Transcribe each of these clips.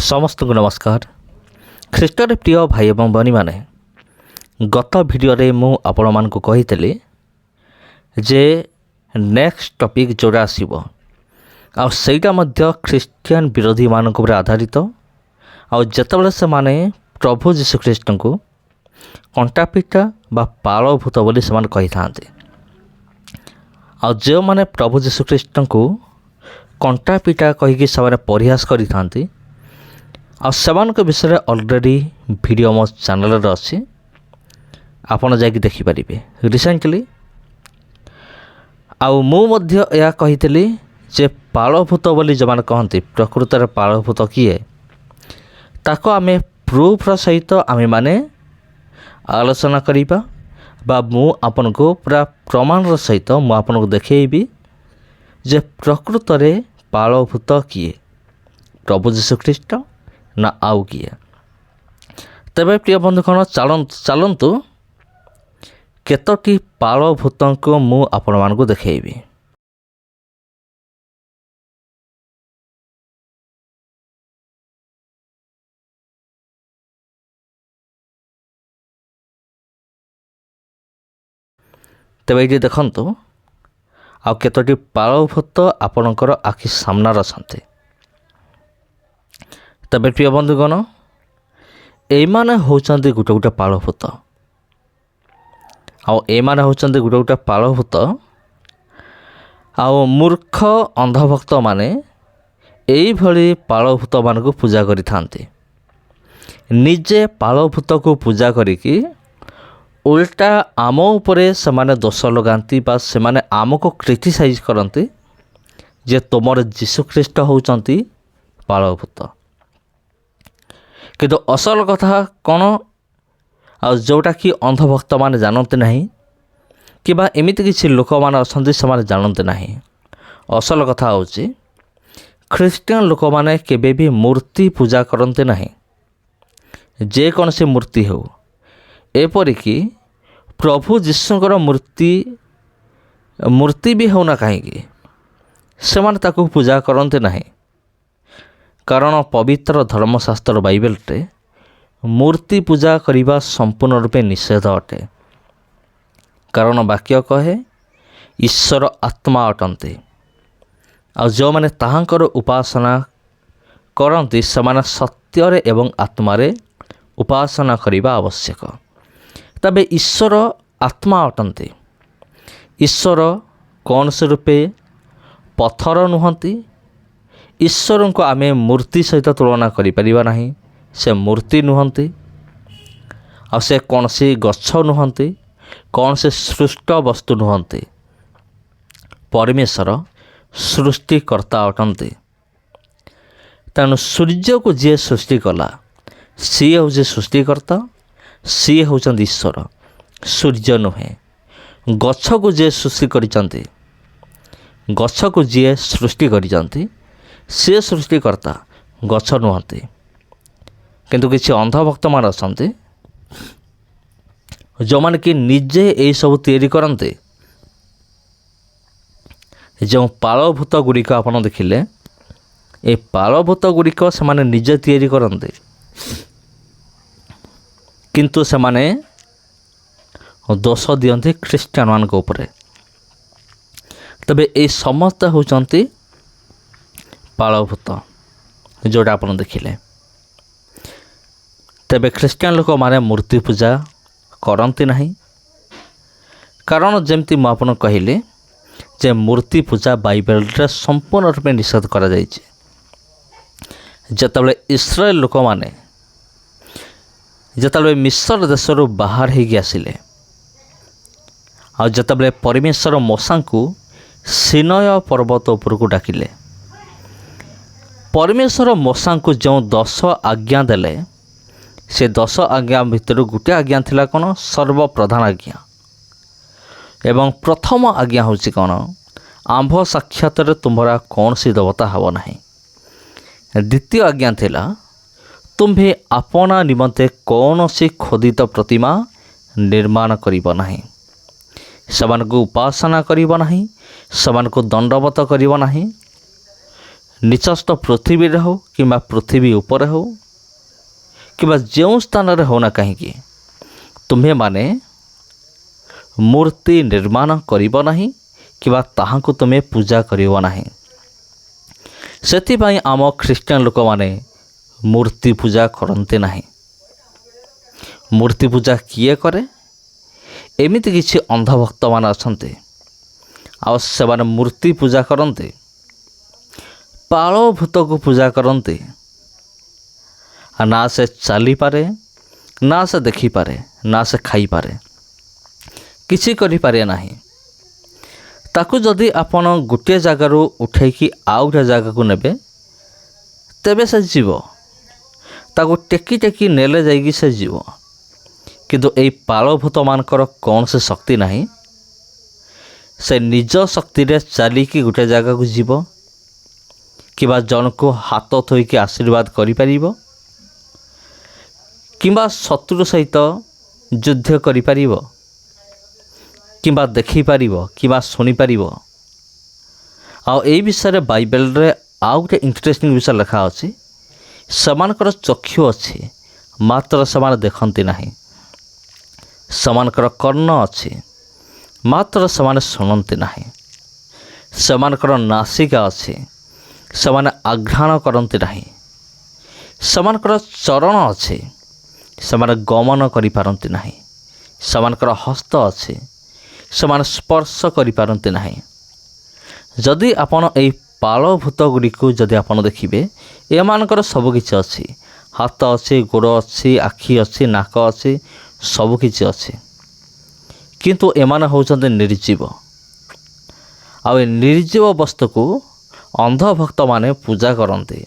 समस्त को नमस्कार। ख्रीष्टर प्रिय भाई एवं भनी माने गत भिडियो मु आपण मानकु कहितली जे नेक्स्ट टॉपिक जोड़ा आसीबो आ सेटा मध्य ख्रीस्टियन विरोधी मानक पर आधारित आ जतबेले से माने प्रभु जीशु ख्रीष्ट को कंटापिटा बा पाल भूत बोली से माने कहि थांते आ जो माने प्रभु जीशु ख्रीष्ट को कंटापिटा कहिकी से परिहास करि थांती आ सेमानक विषय ऑलरेडी वीडियो मो चैनल रे अछि आपण जाके देखि परिबे। रिसेंटली आ मु मध्य या कहितली जे पालभूत बोली जो माने कहंती प्रकृत रे पालभूत किए ताको आमे प्रूफ र सहित आमे माने आलोचना करिबा बा मु आपन को पूरा प्रमाण र सहित मु आपन को देखैबी जे प्रकृत रे पालभूत किए प्रभु जीशु ख्रीष्ट ना आउ किए। तबे प्रिय बंधुगण चलतु केतोटी पालभूत को मु आपण मानकु देखैबी। तेबे ये देखंतु आ केतोटी पालभूत आपणकर आखि सामना रसंते। तबे प्रिय बंधुगण एमाने होचंती गुटे गुटे पालभूत आ एमाने होचंती गुटे गुटे पालभूत आ मूर्ख अंधभक्त माने एई भली पालभूत मानकु पूजा करि थांती। निजे पालभूत को पूजा करिकी उल्टा आम उपरे सेमाने दोष लगांती बा सेमाने आमको क्रिटिसाइज करंती जे तुमर जीशु ख्रीष्ट होचंती पालभूत। किंतु असल कथा कौन आ जोटा कि अंधभक्त माने जानते नहीं कि बा एमिति किछि लोक माने असंती समाने जानते नहीं। असल कथा होची ख्रीस्टियन लोक माने केबे भी मूर्ति पूजा करते नहीं। जे कौन सी मूर्ति हो एपरिकी प्रभु जीशुଙ୍କର मूर्ति भी होना कहीं सेमाने ताकू पूजा करते नहीं। कारण पवित्र धर्मशास्त्र बाइबल रे मूर्ति पूजा करिबा संपूर्ण रूपे निषेध अटे। कारण वाक्य कहे ईश्वर आत्मा अटंती आ जो माने ताहांकर उपासना करंती सेमाने सत्य एवं आत्मा रे उपासना करिबा आवश्यक। तबे ईश्वर आत्मा अटंती। ईश्वर कौन से रूपे पत्थर नुहंती। ईश्वर को आमे मूर्ति सहित तुलना करि परिबा नहीं। से मूर्ति नुहंती आ से कौन सी गच्छ नुहंती कौन से सृष्ट वस्तु नुहंती। परमेश्वर सृष्टिकर्ता अटंती। तेणु सूर्य को जी सृष्टि कला सी हूँ सृष्टिकर्ता सी होचंदी ईश्वर सूर्य नुहे। गच्छ को जी सृष्टि करिचंती गच्छ को जी सृष्टि करिचंती सी सृष्टिकर्ता गच्छ नुहंती। किंतु किसी अंधभक्त मान असंती जो माने कि निजे यही सब तैयारी करते जो पालभूत गुड़िक आपन देखिले ए पालभूत गुड़िक से माने निजे तैयारी करते किंतु से माने दोष दियंती ख्रीस्टियन मान को ऊपर। तबे ए समस्त होचंती पालभूत जोड़ा आपन देखिले। तबे ख्रीस्टियन लोक माने मूर्ति पूजा करंती नहीं। कारण जेमती मु आपन कहिले जे मूर्ति पूजा बाइबल रे संपूर्ण रूपे निषेध करा जायछि। जतबेले इस्राएल लोक माने जतबेले मिस्र देशरू बाहर होगी आसिले आ जतबेले परमेश्वर मूसा को सीनाई पर्वत उपरकू डाकिले परमेश्वर मूसा को जो 10 आज्ञा देले से 10 आज्ञा भितर गोटे आज्ञा थिला कौन सर्वप्रधान आज्ञा एवं प्रथम आज्ञा होची कौन आंभ साक्षात तुम्हारा कौन सी देवता हब नहीं। द्वितीय आज्ञा थिला तुम्भे आपना निमंते कौन सी खोदित प्रतिमा निर्माण करिब नहीं। समान को उपासना करिब नहीं। समान को दंडवत करिब नहीं। ନିଚସ୍ତ ପୃଥିବୀରେ ହେଉ କିମ୍ବା ପୃଥିବୀ ଉପରେ ହେଉ କିମ୍ବା ଯେଉଁ ସ୍ଥାନରେ ହେଉନା କାହିଁକି ତୁମେମାନେ ମୂର୍ତ୍ତି ନିର୍ମାଣ କରିବ ନାହିଁ କିମ୍ବା ତାହାଙ୍କୁ ତୁମେ ପୂଜା କରିବ ନାହିଁ। ସେଥିପାଇଁ ଆମ ଖ୍ରୀଷ୍ଟିଆନ ଲୋକମାନେ ମୂର୍ତ୍ତି ପୂଜା କରନ୍ତି ନାହିଁ। ମୂର୍ତ୍ତି ପୂଜା କିଏ କରେ? ଏମିତି କିଛି ଅନ୍ଧଭକ୍ତମାନେ ଅଛନ୍ତି, ଆଉ ସେମାନେ ମୂର୍ତ୍ତି ପୂଜା କରନ୍ତି, ପାଳ ଭୂତକୁ ପୂଜା କରନ୍ତି। ନା ସେ ଚାଲିପାରେ, ନା ସେ ଦେଖିପାରେ, ନା ସେ ଖାଇପାରେ, କିଛି କରିପାରେ ନାହିଁ। ତାକୁ ଯଦି ଆପଣ ଗୋଟିଏ ଜାଗାରୁ ଉଠେଇକି ଆଉ ଗୋଟେ ଜାଗାକୁ ନେବେ ତେବେ ସେ ଯିବ। ତାକୁ ଟେକି ଟେକି ନେଲେ ଯାଇକି ସେ ଯିବ। କିନ୍ତୁ ଏଇ ପାଳଭୂତମାନଙ୍କର କୌଣସି ଶକ୍ତି ନାହିଁ। ସେ ନିଜ ଶକ୍ତିରେ ଚାଲିକି ଗୋଟେ ଜାଗାକୁ ଯିବ କିମ୍ବା ଜଣକୁ ହାତ ଥୋଇକି ଆଶୀର୍ବାଦ କରିପାରିବ କିମ୍ବା ଶତ୍ରୁ ସହିତ ଯୁଦ୍ଧ କରିପାରିବ କିମ୍ବା ଦେଖିପାରିବ କିମ୍ବା ଶୁଣିପାରିବ। ଆଉ ଏଇ ବିଷୟରେ ବାଇବେଲରେ ଆଉ ଗୋଟେ ଇଣ୍ଟରେଷ୍ଟିଂ ବିଷୟ ଲେଖା ଅଛି। ସେମାନଙ୍କର ଚକ୍ଷୁ ଅଛି, ମାତ୍ର ସେମାନେ ଦେଖନ୍ତି ନାହିଁ। ସେମାନଙ୍କର କର୍ଣ୍ଣ ଅଛି, ମାତ୍ର ସେମାନେ ଶୁଣନ୍ତି ନାହିଁ। ସେମାନଙ୍କର ନାସିକା ଅଛି, ସେମାନେ ଆଘ୍ରାଣ କରନ୍ତି ନାହିଁ। ସେମାନଙ୍କର ଚରଣ ଅଛି, ସେମାନେ ଗମନ କରିପାରନ୍ତି ନାହିଁ। ସେମାନଙ୍କର ହସ୍ତ ଅଛି, ସେମାନେ ସ୍ପର୍ଶ କରିପାରନ୍ତି ନାହିଁ। ଯଦି ଆପଣ ଏହି ପାଳଭୂତ ଗୁଡ଼ିକୁ ଯଦି ଆପଣ ଦେଖିବେ, ଏମାନଙ୍କର ସବୁକିଛି ଅଛି। ହାତ ଅଛି, ଗୋଡ଼ ଅଛି, ଆଖି ଅଛି, ନାକ ଅଛି, ସବୁକିଛି ଅଛି। କିନ୍ତୁ ଏମାନେ ହେଉଛନ୍ତି ନିର୍ଜୀବ। ଆଉ ଏ ନିର୍ଜୀବ ବସ୍ତୁକୁ ଅନ୍ଧଭକ୍ତମାନେ ପୂଜା କରନ୍ତି।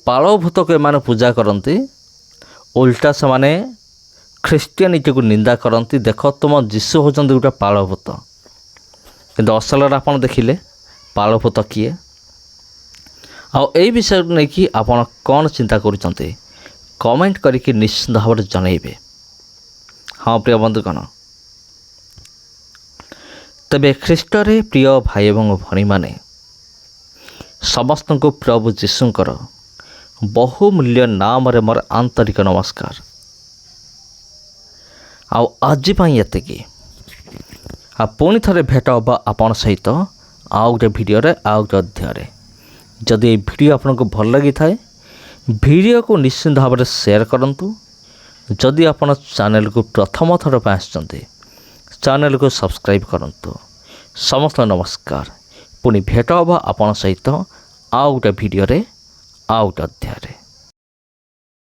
ପାଳଭୂତକୁ ଏମାନେ ପୂଜା କରନ୍ତି। ଓଲଟା ସେମାନେ ଖ୍ରୀଷ୍ଟିଆନିଟିକୁ ନିନ୍ଦା କରନ୍ତି। ଦେଖ, ତୁମ ଯୀଶୁ ହେଉଛନ୍ତି ଗୋଟେ ପାଳଭୂତ। କିନ୍ତୁ ଅସଲରେ ଆପଣ ଦେଖିଲେ ପାଳଭୂତ କିଏ? ଆଉ ଏଇ ବିଷୟକୁ ନେଇକି ଆପଣ କ'ଣ ଚିନ୍ତା କରୁଛନ୍ତି କମେଣ୍ଟ କରିକି ନିଶ୍ଚିନ୍ତ ଭାବରେ ଜଣାଇବେ। ହଁ ପ୍ରିୟ ବନ୍ଧୁଗଣ, ତେବେ ଖ୍ରୀଷ୍ଟରେ ପ୍ରିୟ ଭାଇ ଏବଂ ଭଉଣୀମାନେ, ସମସ୍ତଙ୍କୁ ପ୍ରଭୁ ଯୀଶୁଙ୍କର ବହୁମୂଲ୍ୟ ନାମରେ ମୋର ଆନ୍ତରିକ ନମସ୍କାର। ଆଉ ଆଜି ପାଇଁ ଏତିକି। ଆଉ ପୁଣି ଥରେ ଭେଟ ହେବା ଆପଣ ସହିତ ଆଉ ଗୋଟେ ଭିଡ଼ିଓରେ, ଆଉ ଗୋଟେ ଅଧ୍ୟାୟରେ। ଯଦି এই ଭିଡ଼ିଓ ଆପଣଙ୍କୁ ଭଲ ଲାଗିଥାଏ, ଭିଡ଼ିଓକୁ ନିଶ୍ଚିନ୍ତ ଭାବରେ ସେୟାର କରନ୍ତୁ। ଯଦି ଆପଣ ଚ୍ୟାନେଲକୁ ପ୍ରଥମ ଥର ପାଇଁ ଆସିଛନ୍ତି, ଚ୍ୟାନେଲକୁ ସବସ୍କ୍ରାଇବ୍ କରନ୍ତୁ। ସମସ୍ତଙ୍କୁ ନମସ୍କାର। ପୁଣି ଭେଟ ହେବା ଆପଣ ସହିତ ଆଉ ଗୋଟେ ଭିଡ଼ିଓରେ, ଆଉ ଗୋଟେ ଅଧ୍ୟାୟରେ।